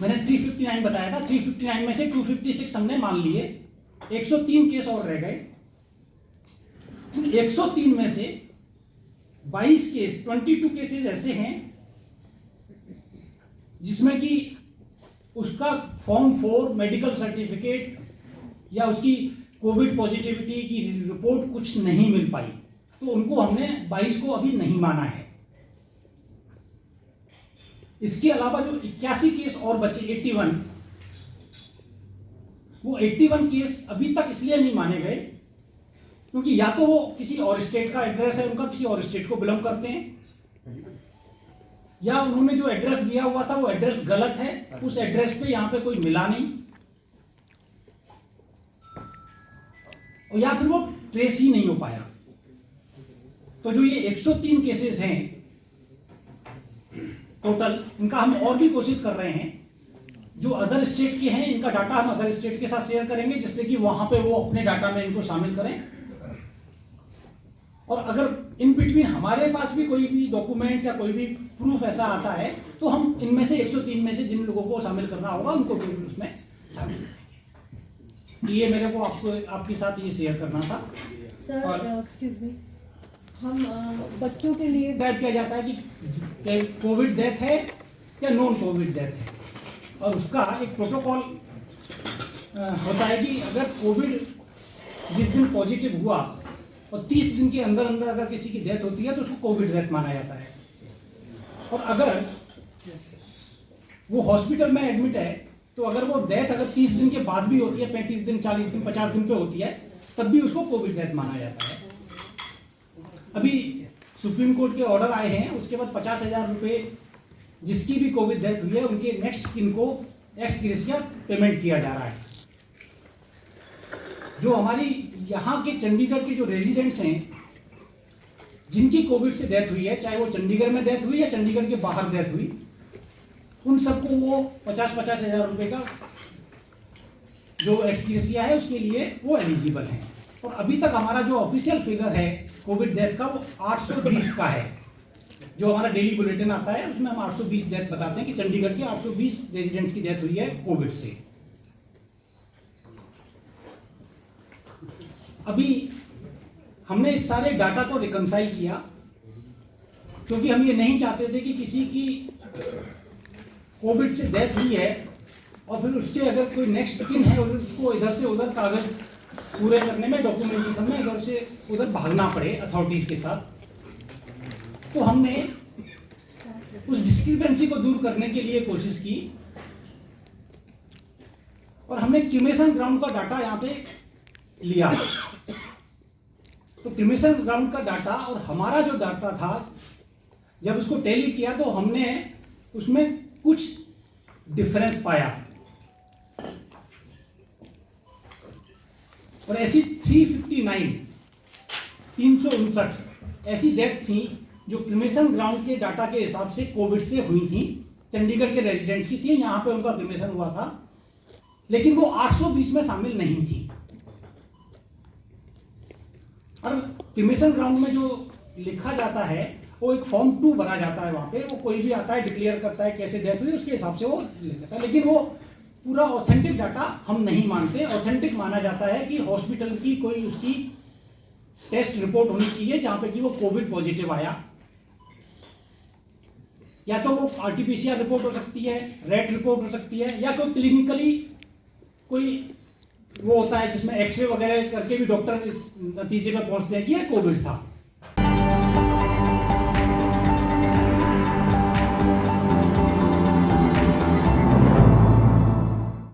मैंने 359 बताया था, 359 में से 256 हमने मान लिए, 103 केस और रह गए। 103 में से 22 केस, 22 केसेस ऐसे हैं जिसमें कि उसका फॉर्म 4 मेडिकल सर्टिफिकेट या उसकी कोविड पॉजिटिविटी की रिपोर्ट कुछ नहीं मिल पाई, तो उनको हमने 22 को अभी नहीं माना है। इसके अलावा जो 81 केस और बचे 81, वो 81 केस अभी तक इसलिए नहीं माने गए क्योंकि या तो वो किसी और स्टेट का एड्रेस है, उनका किसी और स्टेट को बिलोंग करते हैं, या उन्होंने जो एड्रेस दिया हुआ था वो एड्रेस गलत है, उस एड्रेस पे यहाँ पे कोई मिला नहीं, और या फिर वो ट्रेस ही नहीं हो पाया। तो जो ये 103 केसेस हैं टोटल, इनका हम और भी कोशिश कर रहे हैं। जो अदर स्टेट के हैं इनका डाटा हम अदर स्टेट के साथ शेयर करेंगे, जिससे कि वहां पे वो अपने डाटा में इनको शामिल करें। और अगर इन बिटवीन हमारे पास भी कोई भी डॉक्यूमेंट या कोई भी प्रूफ ऐसा आता है तो हम इनमें से 103 में से जिन लोगों को शामिल करना होगा उनको भी उसमें शामिल करेंगे। ये मेरे को आपके साथ ये शेयर करना था। सर एक्सक्यूज मी, हम बच्चों के लिए गाइड किया जाता है कि कोविड डेथ है या नॉन कोविड डेथ है, और उसका एक प्रोटोकॉल होता है कि अगर कोविड जिस दिन पॉजिटिव हुआ और 30 दिन के अंदर अंदर अगर किसी की डेथ होती है तो उसको कोविड डेथ माना जाता है। और अगर वो हॉस्पिटल में एडमिट है तो अगर वो डेथ अगर 30 दिन के बाद भी होती है, 35 दिन, 40 दिन, 50 दिन पे होती है, तब भी उसको कोविड डेथ माना जाता है। अभी सुप्रीम कोर्ट के ऑर्डर आए हैं, उसके बाद 50,000 रुपये जिसकी भी कोविड डेथ हुई है उनके नेक्स्ट इनको एक्स ग्रेशिया पेमेंट किया जा रहा है। जो हमारी यहाँ के चंडीगढ़ के जो रेजिडेंट्स हैं जिनकी कोविड से डेथ हुई है, चाहे वो चंडीगढ़ में डेथ हुई या चंडीगढ़ के बाहर डेथ हुई, उन सबको वो 50,000 रुपये का जो एक्स ग्रेशिया है उसके लिए वो एलिजिबल हैं। और अभी तक हमारा जो ऑफिशियल फिगर है कोविड डेथ का वो 820 का है। जो हमारा डेली बुलेटिन आता है उसमें हम 820 डेथ बताते हैं कि चंडीगढ़ के 820 रेजिडेंट्स की डेथ हुई है कोविड से। अभी हमने इस सारे डाटा को रिकंसाइल किया क्योंकि हम ये नहीं चाहते थे कि किसी की कोविड से डेथ हुई है और फिर उसके अगर कोई नेक्स्ट किन है और उसको इधर से उधर कागज पूरे करने में, डॉक्यूमेंटेशन में इधर से उधर भागना पड़े अथॉरिटीज के साथ। तो हमने उस डिस्क्रिपेंसी को दूर करने के लिए कोशिश की और हमने क्रिमेशन ग्राउंड का डाटा यहाँ पे लिया। तो क्रिमेशन ग्राउंड का डाटा और हमारा जो डाटा था जब उसको टैली किया तो हमने उसमें कुछ डिफरेंस पाया। और ऐसी 359 ऐसी डेथ थी जो क्रिमेशन ग्राउंड के डाटा के हिसाब से कोविड से हुई थी, चंडीगढ़ के रेजिडेंट्स की थी, यहाँ पे उनका क्रिमेशन हुआ था, लेकिन वो 820 में शामिल नहीं थी। और क्रिमेशन ग्राउंड में जो लिखा जाता है वो एक फॉर्म 2 भरा जाता है, वहाँ पे वो कोई भी आता है डिक्लेयर करता है कैसे डेथ हुई, उसके हिसाब से वो लिखता है, लेकिन वो पूरा ऑथेंटिक डाटा हम नहीं मानते। ऑथेंटिक माना जाता है कि हॉस्पिटल की कोई उसकी टेस्ट रिपोर्ट होनी चाहिए जहाँ पे कि वो कोविड पॉजिटिव आया, या तो वो आरटीपीसीआर रिपोर्ट हो सकती है, रेट रिपोर्ट हो सकती है, या कोई क्लिनिकली कोई वो होता है जिसमें एक्सरे वगैरह करके भी डॉक्टर इस नतीजे पर पहुंचते हैं कि ये कोविड था।